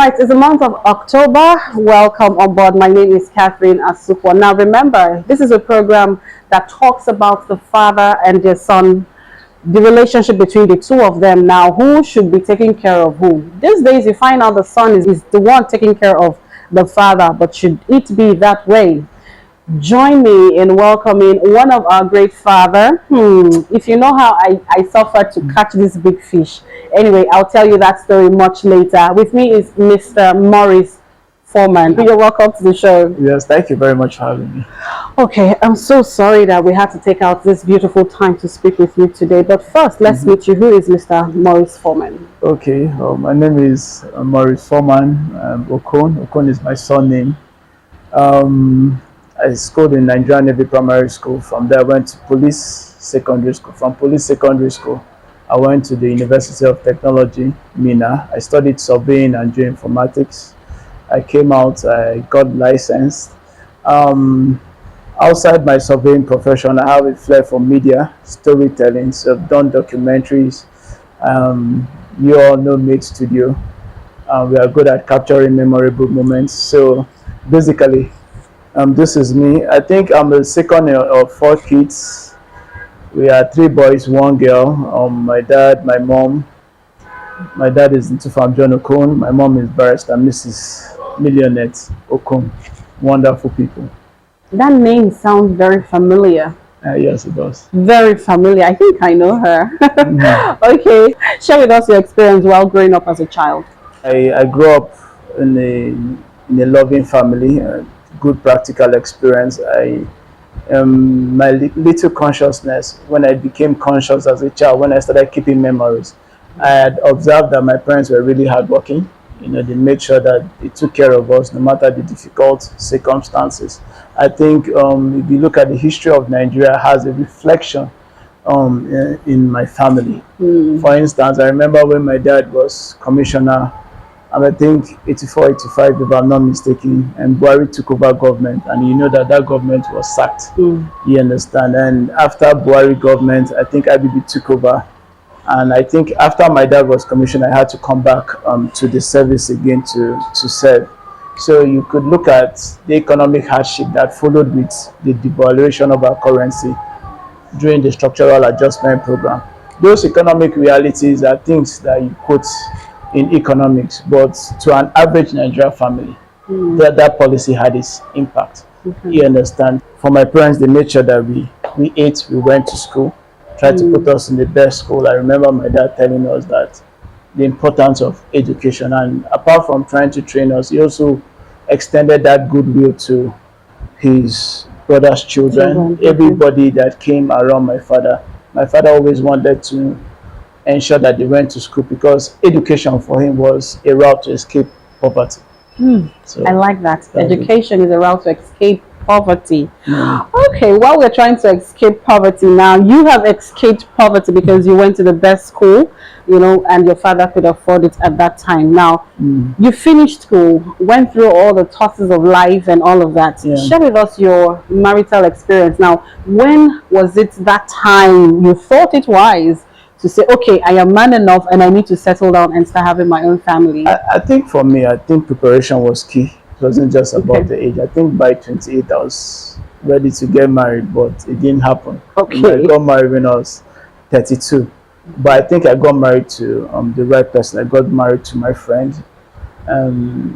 right, it's the month of October. Welcome on board. My name is Catherine Asuquo. Now, remember, this is a program that talks about the father and their son, the relationship between the two of them. Now, who should be taking care of who? These days, you find out the son is the one taking care of the father, but should it be that way? Join me in welcoming one of our great father. If you know how I suffered to catch this big fish. Anyway, I'll tell you that story much later. With me is Mr. Maurice, foreman. You're welcome to the show. Yes, thank you very much for having me. Okay, I'm so sorry that we had to take out this beautiful time to speak with you today. But first, let's meet you. Who is Mr. Maurice Foreman? Okay, my name is Maurice Foreman Okon. Okon is my surname. I schooled in Nigerian Navy Primary School. From there, I went to Police Secondary School. From Police Secondary School, I went to the University of Technology, Mina. I studied surveying and geoinformatics. I came out, I got licensed. Outside my surveying profession, I have a flair for media, storytelling. So I've done documentaries. You all know Made Studio. We are good at capturing memorable moments. So basically, this is me. I think I'm the second of 4 kids. We are 3 boys, 1 girl. My dad, my mom. My dad is into Farm John Okon. My mom is barrister Mrs. Millionette Okon. Wonderful people. That name sounds very familiar. Yes, it does. Very familiar. I think I know her. Okay. Share with us your experience while growing up as a child. I grew up in a loving family, good practical experience. My little consciousness, when I became conscious as a child, when I started keeping memories, I had observed that my parents were really hardworking. They made sure that they took care of us no matter the difficult circumstances. I think if you look at the history of Nigeria, it has a reflection in my family. For instance, I remember when my dad was commissioner, and I think 84, 85, if I'm not mistaken, and Buhari took over government, and you know that government was sacked. You understand? And after Buhari government, I think IBB took over. And I think after my dad was commissioned, I had to come back to the service again to serve. So you could look at the economic hardship that followed with the devaluation of our currency during the structural adjustment program. Those economic realities are things that you quote in economics, but to an average Nigerian family, that policy had its impact. You understand? For my parents, they made sure that we ate, we went to school, tried to put us in the best school. I remember my dad telling us that the importance of education, and apart from trying to train us, he also extended that goodwill to his brother's children, everybody that came around my father. My father always wanted to ensure that they went to school because education for him was a route to escape poverty. So I like that. Education is a route to escape poverty. Okay, while we're trying to escape poverty now, you have escaped poverty because you went to the best school, and your father could afford it at that time. Now, you finished school, went through all the tosses of life and all of that. Share with us your marital experience. Now, when was it that time you thought it wise to say, okay, I am man enough and I need to settle down and start having my own family? I think for me, I think preparation was key. It wasn't just about the age. I think by 28, I was ready to get married, but it didn't happen. I got married when I was 32. But I think I got married to the right person. I got married to my friend,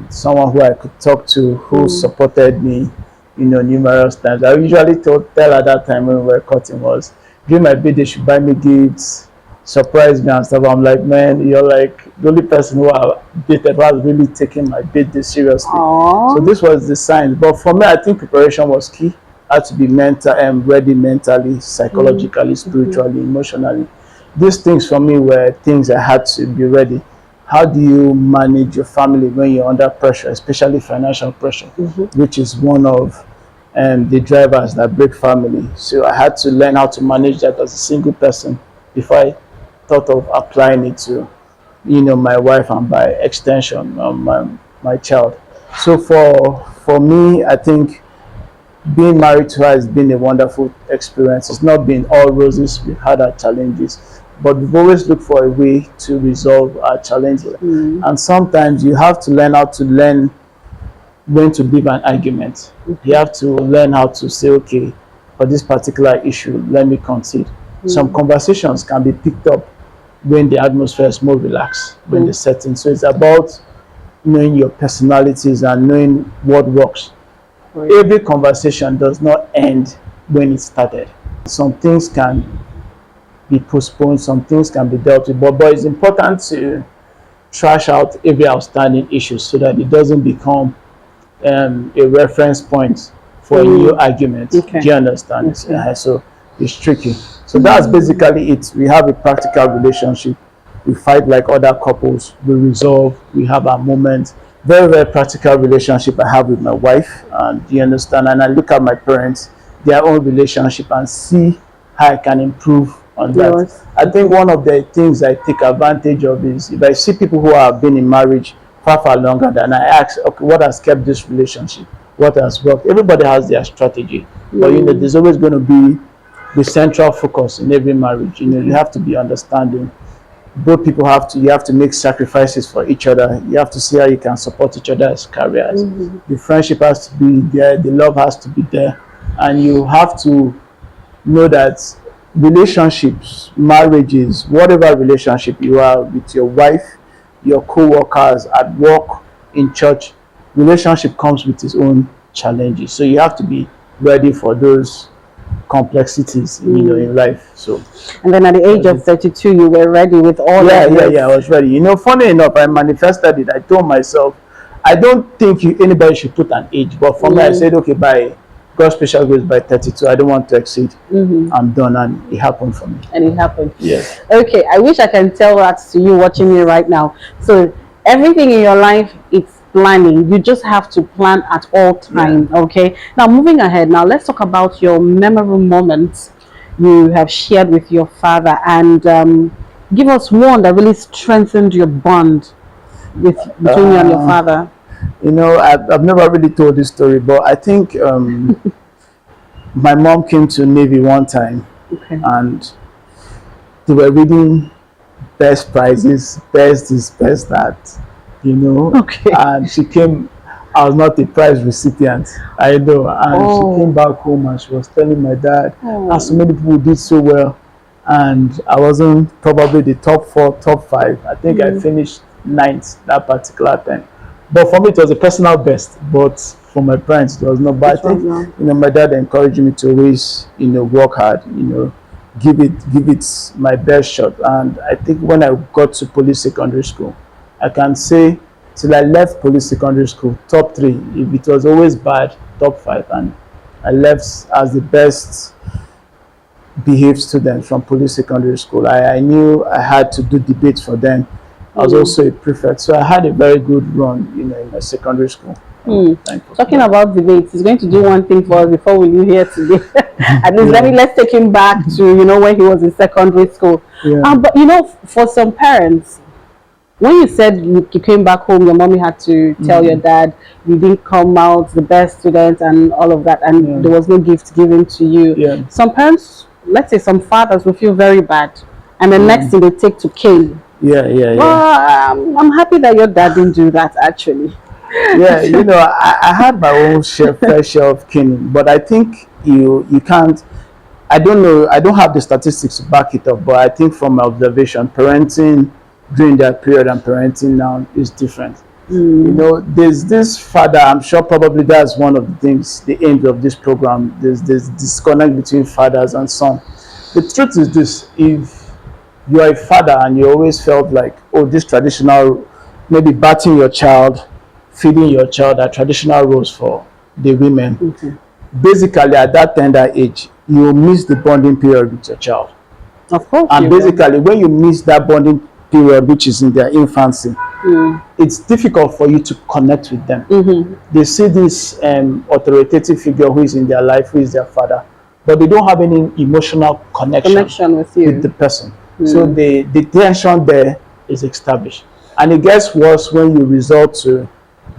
someone who I could talk to, who supported me, numerous times. I usually tell her at that time when we were cutting was, during my birthday, she buy me gifts, surprise me and stuff. I'm like, man, you're like the only person who I dated who has really taken my birthday seriously. So this was the sign. But for me, I think preparation was key. I had to be mental and ready mentally, psychologically, spiritually, emotionally. These things for me were things I had to be ready. How do you manage your family when you're under pressure, especially financial pressure, which is one of the drivers that break family. So I had to learn how to manage that as a single person before I thought of applying it to my wife and by extension my child. So for me, I think being married to her has been a wonderful experience. It's not been all roses. We've had our challenges, but we've always looked for a way to resolve our challenges. And sometimes you have to learn how to learn when to leave an argument. You have to learn how to say, okay, for this particular issue, let me concede. Some conversations can be picked up when the atmosphere is more relaxed, when the setting. So it's about knowing your personalities and knowing what works. Every conversation does not end when it started. Some things can be postponed, some things can be dealt with, but it's important to trash out every outstanding issue so that it doesn't become a reference point for a new argument. Do you understand? So it's tricky. So that's basically it. We have a practical relationship. We fight like other couples. We resolve. We have our moments. Very, very practical relationship I have with my wife. And do you understand? And I look at my parents, their own relationship, and see how I can improve on that. I think one of the things I take advantage of is if I see people who have been in marriage far longer than I ask, okay, what has kept this relationship? What has worked? Everybody has their strategy, but there's always going to be the central focus in every marriage. You have to be understanding. Both people you have to make sacrifices for each other. You have to see how you can support each other as careers. The friendship has to be there, the love has to be there, and you have to know that relationships, marriages, whatever relationship you are with your wife, your co-workers, at work, in church, relationship comes with its own challenges. So you have to be ready for those complexities, in life. So, and then at the age of 32, you were ready with all that. I was ready. Funny enough, I manifested it. I told myself, I don't think anybody should put an age, but for me, I said, okay, by God's special grace, by 32, I don't want to exceed. I'm done, and it happened for me. And it happened. Yes. Okay, I wish I can tell that to you watching me right now. So everything in your life, it's planning. You just have to plan at all time. Okay. Now moving ahead. Now let's talk about your memorable moments you have shared with your father, and give us one that really strengthened your bond between you and your father. I've never really told this story, but I think my mom came to Navy one time, and they were reading best prizes, best this, best that, and she came. I was not a prize recipient, I know, and she came back home and she was telling my dad how so many people did so well, and I wasn't probably the top 4, top 5. I think I finished 9th that particular time. But for me, it was a personal best. But for my parents, it was not bad. I think, my dad encouraged me to always, work hard, give it my best shot. And I think when I got to police secondary school, I can say till I left police secondary school, top 3. If it was always bad, top 5. And I left as the best behaved student from police secondary school. I knew I had to do debates for them. I was also a prefect, so I had a very good run, in my secondary school. Talking about debates, he's going to do one thing for us before we leave here today. At least let's take him back to when he was in secondary school. But for some parents, when you said you came back home, your mommy had to tell your dad you didn't come out the best student and all of that, and there was no gift given to you. Some parents, let's say some fathers, will feel very bad, and the next thing they take to cane. Well, I'm happy that your dad didn't do that, actually. I had my own fair share of caning, but I think you can't. I don't know. I don't have the statistics to back it up, but I think from my observation, parenting during that period and parenting now is different. There's this father. I'm sure probably that's one of the things, the aim of this program. There's this disconnect between fathers and sons. The truth is this: if you are a father and you always felt like, this traditional, maybe bathing your child, feeding your child, are traditional roles for the women. Basically, at that tender age, you will miss the bonding period with your child. Of course. And basically, when you miss that bonding period, which is in their infancy, it's difficult for you to connect with them. They see this authoritative figure who is in their life, who is their father, but they don't have any emotional connection with the person. So the tension there is established. And it gets worse when you resort to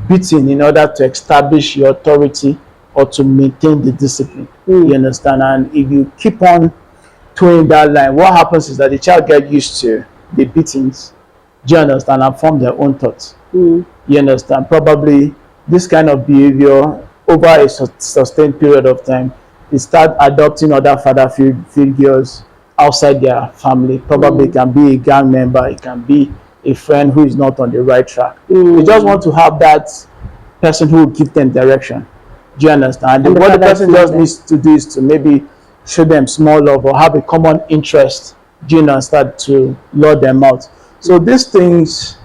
beating in order to establish your authority or to maintain the discipline. You understand? And if you keep on towing that line, what happens is that the child get used to the beatings, do you understand, and form their own thoughts. Mm. You understand? Probably this kind of behavior over a sustained period of time, they start adopting other father figures outside their family. Probably it can be a gang member, it can be a friend who is not on the right track. They just want to have that person who will give them direction. Do you understand? And what the person just needs to do is to maybe show them small love or have a common interest, do you understand, to lure them out. So these things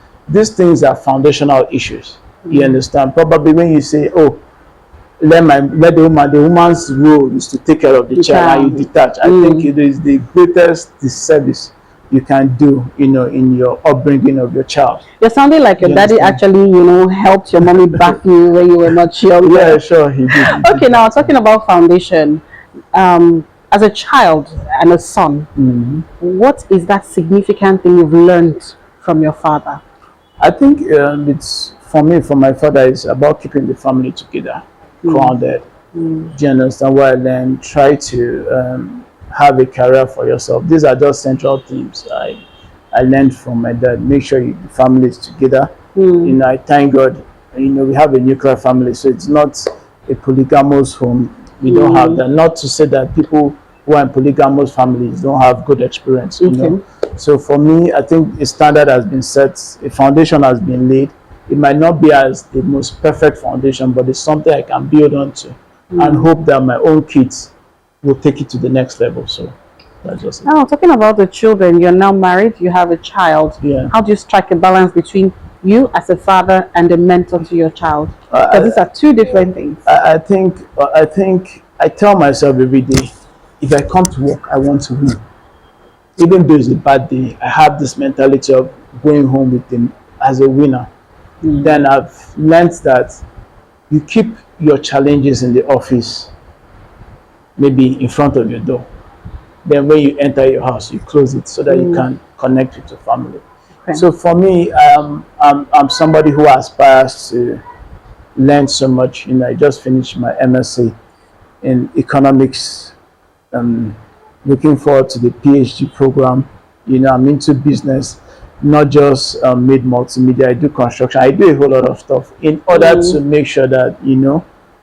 are foundational issues. You understand? Probably when you say, oh, let the woman's role is to take care of the child, and you detach. I think it is the greatest disservice you can do, in your upbringing of your child. You're sounding like your daddy actually, helped your mommy back you when you were much younger. Yeah, sure, he did. Okay, now talking about foundation, as a child and a son, what is that significant thing you've learned from your father? I think it's, for me, from my father, it's about keeping the family together, grounded. Do you understand what I learned? Try to have a career for yourself. These are just central themes I learned from my dad. Make sure the family is together. I thank God. We have a nuclear family, so it's not a polygamous home. We don't have that. Not to say that people who are in polygamous families don't have good experience. So for me, I think a standard has been set, a foundation has been laid. It might not be as the most perfect foundation, but it's something I can build onto and hope that my own kids will take it to the next level. So that's just it. Now, talking about the children, you're now married, you have a child. Yeah. How do you strike a balance between you as a father and a mentor to your child? Because these are two different things. I think I tell myself every day, if I come to work, I want to win. Even though it's a bad day, I have this mentality of going home with them as a winner. Then I've learned that you keep your challenges in the office, maybe in front of your door. Then when you enter your house, you close it so that you can connect with your family. Okay. So for me, I'm somebody who aspires to learn so much. I just finished my MSc in economics. Looking forward to the PhD program. I'm into business, not just made multimedia. I do construction. I do a whole lot of stuff in order to make sure that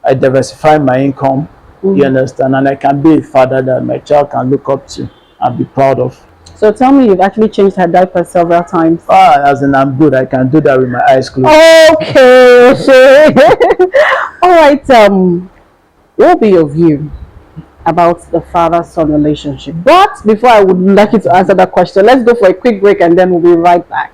I diversify my income. You understand, and I can be a father that my child can look up to and be proud of. So tell me, you've actually changed her diaper several times. As in, I'm good. I can do that with my eyes closed. Okay. All right. What will be your view about the father-son relationship? But before I would like you to answer that question, let's go for a quick break and then we'll be right back.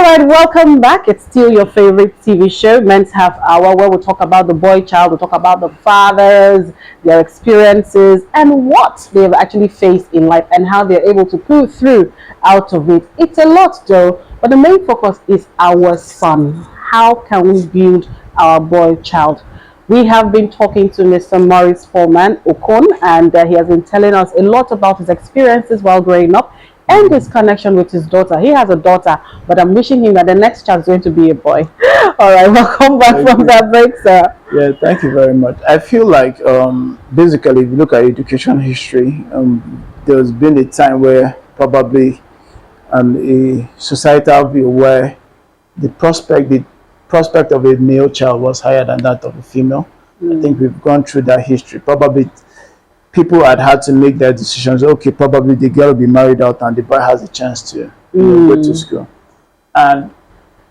right, welcome back. It's still your favorite TV show, Men's Half Hour, where we talk about the boy child, we talk about the fathers, their experiences, and what they've actually faced in life and how they're able to pull through out of it. It's a lot, though, but the main focus is our son. How can we build our boy child? We have been talking to Mr. Maurice Foreman Okon, and he has been telling us a lot about his experiences while growing up and his connection with his daughter. He has a daughter, but I'm wishing him that the next child is going to be a boy. All right, welcome back from that break, sir. Yeah, thank you very much. I feel like basically, if you look at education history, there's been a time where probably a societal view where the prospect of a male child was higher than that of a female. I think we've gone through that history. Probably people had to make their decisions. Okay, probably the girl will be married out and the boy has a chance to go to school. And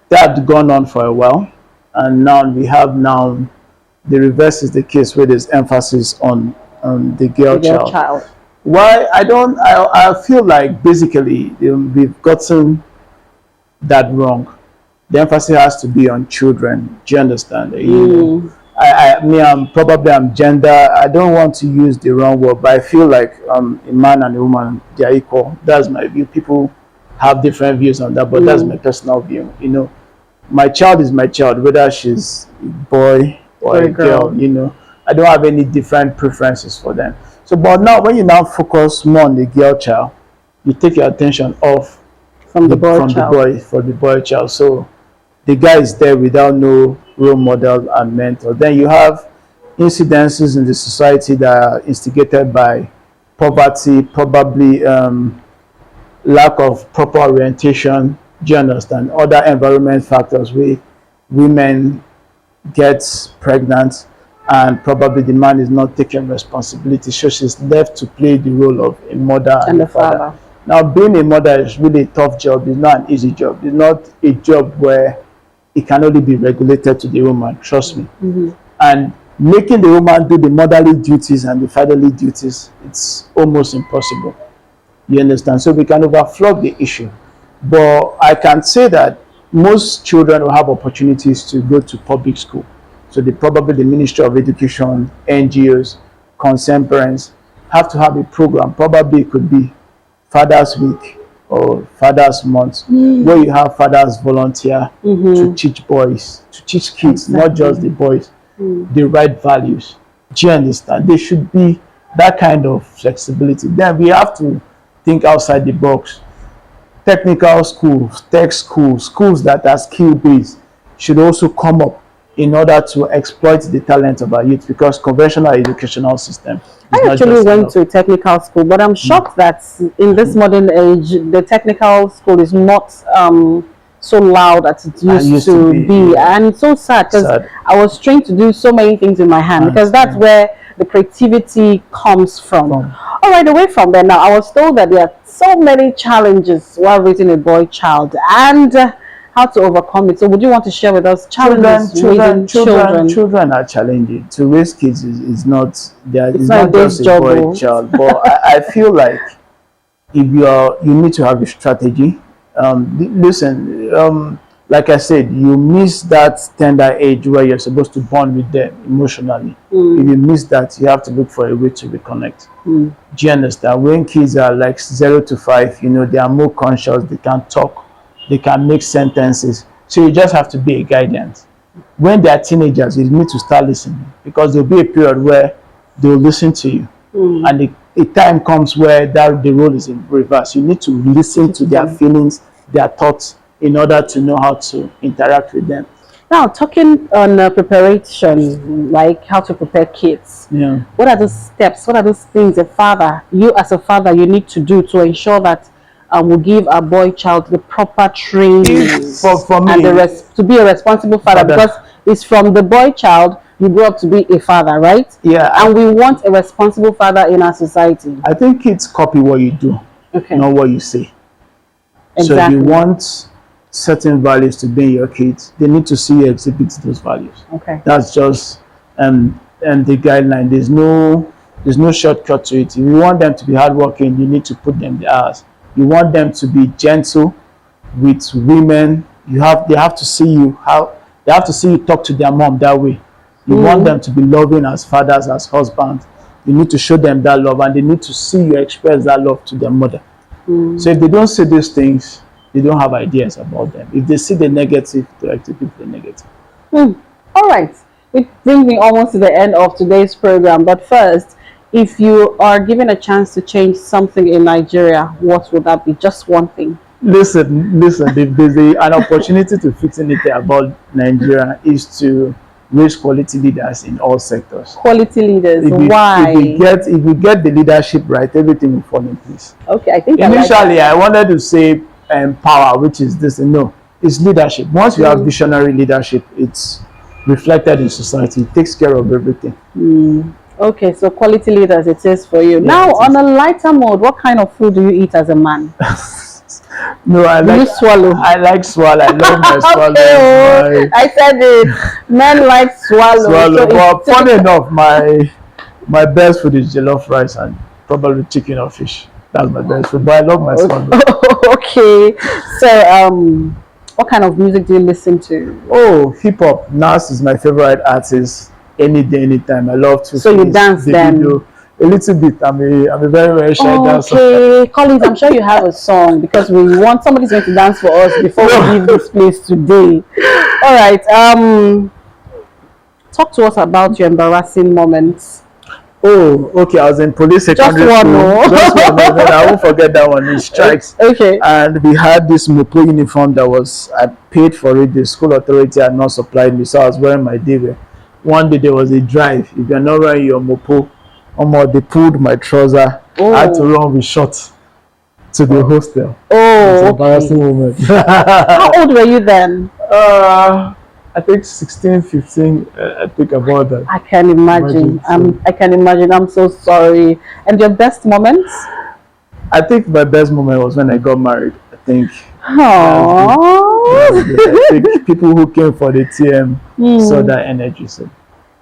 that had gone on for a while. And now we have the reverse is the case where there's emphasis on the girl child. Why I feel like basically we've gotten that wrong. The emphasis has to be on children. Do you understand? I'm gender. I don't want to use the wrong word, but I feel like a man and a woman, they are equal. That's my view. People have different views on that, but that's my personal view. My child is my child, whether she's a boy or a girl. I don't have any different preferences for them. So, but now when you now focus more on the girl child, you take your attention off from the boy child. So the guy is there without no role model and mentor. Then you have incidences in the society that are instigated by poverty, probably lack of proper orientation. Do you understand? Other environment factors where women get pregnant and probably the man is not taking responsibility, so she's left to play the role of a mother and a father. Now, being a mother is really a tough job. It's not an easy job. It's not a job where it can only be regulated to the woman, trust me. And making the woman do the motherly duties and the fatherly duties, it's almost impossible. You understand? So we can overflow the issue. But I can say that most children will have opportunities to go to public school. So probably the Ministry of Education, NGOs, concerned parents have to have a program. Probably it could be Father's Week or Father's Month, where you have fathers volunteer to teach boys, to teach kids, not just the boys, the right values. Do you understand? There should be that kind of flexibility. Then we have to think outside the box. Technical schools, tech schools, schools that are skill-based should also come up in order to exploit the talent of our youth, because conventional educational system I actually went to a technical school, but I'm shocked that in this modern age, the technical school is not so loud as it used to be. And it's so sad because I was trained to do so many things in my hand, because that's where the creativity comes from. All right, away from there now, I was told that there are so many challenges while raising a boy child and how to overcome it. So would you want to share with us challenges raising children? Children are challenging. To raise kids is not, it's not just a boy child. But I feel like if you need to have a strategy. Listen, like I said, you miss that tender age where you're supposed to bond with them emotionally. If you miss that, you have to look for a way to reconnect. Do you understand? When kids are like 0 to 5, they are more conscious, they can talk, they can make sentences. So you just have to be a guidance. When they are teenagers, you need to start listening, because there'll be a period where they'll listen to you. And a time comes where the role is in reverse. You need to listen to their feelings, their thoughts, in order to know how to interact with them. Now, talking on preparation, like how to prepare kids. What are those steps? What are those things you as a father, you need to do to ensure that we'll give our boy child the proper training for me, and to be a responsible father? Because it's from the boy child you grow up to be a father, right? Yeah. And we want a responsible father in our society. I think kids copy what you do, not what you say. Exactly. So if you want certain values to be in your kids, they need to see you exhibit those values. That's just the guideline. There's no shortcut to it. If you want them to be hardworking, you need to put them the hours. You want them to be gentle with women, They have to see you how they have to see you talk to their mom that way. You want them to be loving as fathers, as husbands. You need to show them that love, and they need to see you express that love to their mother. So if they don't see these things, they don't have ideas about them. If they see the negative, they execute the negative. All right. It brings me almost to the end of today's program. But first, if you are given a chance to change something in Nigeria, what would that be? Just one thing. Listen. If there's an opportunity to fix anything about Nigeria, is to raise quality leaders in all sectors. Quality leaders. Why? If you get the leadership right, everything will fall in place. Okay, I think initially I wanted to say power, which is this. No, it's leadership. Once you have visionary leadership, it's reflected in society. It takes care of everything. Okay, so quality leaders it is for you. Now, on a lighter mode, what kind of food do you eat as a man? No, I you swallow. I like swallow. I love my swallow. Okay, I said it. Men like swallow. So but funny enough, my best food is jollof rice and probably chicken or fish. That's my best food. But I love my swallow. Okay, so what kind of music do you listen to? Oh, hip hop. Nas is my favorite artist. Any day, anytime. I love to. So you dance then? A little bit. I'm a very shy dancer. Okay, colleagues, I'm sure you have a song because we want somebody's going to dance for us before we leave this place today. All right. Talk to us about your embarrassing moments. Oh, okay. I was in police secondary school. Just one. No, I won't forget that one. It strikes. Okay. And we had this mopo uniform I paid for it. The school authority had not supplied me, so I was wearing my day. One day there was a drive. If you're not wearing your mopo, they pulled my trouser. I had to run with shorts to the hostel. Oh, embarrassing moment. How old were you then? I think 16, 15. I think about that. I can imagine. I can imagine. I'm so sorry. And your best moments? I think my best moment was when I got married. I think. I think people who came for the TM saw that energy. So.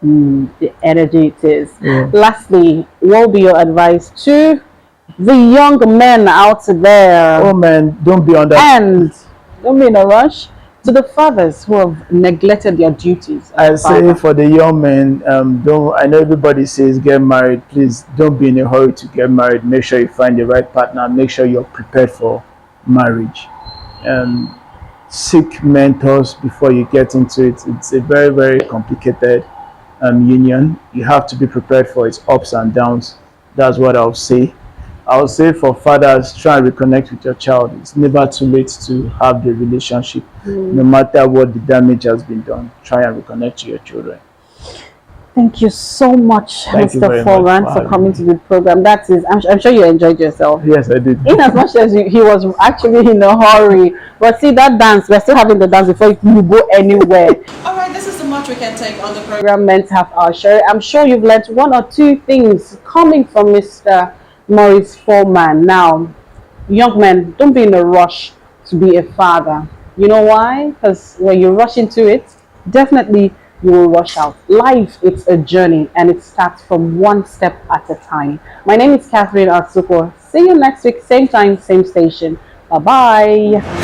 The energy it is. Lastly, what will be your advice to the young men out there? Oh man, don't be under and don't be in a rush. To the fathers who have neglected their duties. I say for the young men, I know everybody says get married. Please don't be in a hurry to get married. Make sure you find the right partner. Make sure you're prepared for marriage. Seek mentors before you get into it. It's a very complicated union. You have to be prepared for its ups and downs. That's what I'll say. I'll say for fathers, try and reconnect with your child. It's never too late to have the relationship. No matter what the damage has been done, try and reconnect to your children. Thank you so much, Mr. Foreman, for coming to the program. I'm sure you enjoyed yourself. Yes, I did. In as much as he was actually in a hurry. But see, that dance, we're still having the dance before you go anywhere. All right, this is the much we can take on the program Men's Half Hour Show. I'm sure you've learned one or two things coming from Mr. Maurice Foreman. Now, young men, don't be in a rush to be a father. You know why? Because when you rush into it, definitely you will rush out. Life, it's a journey, and it starts from one step at a time. My name is Catherine Asuquo. See you next week, same time, same station. Bye-bye.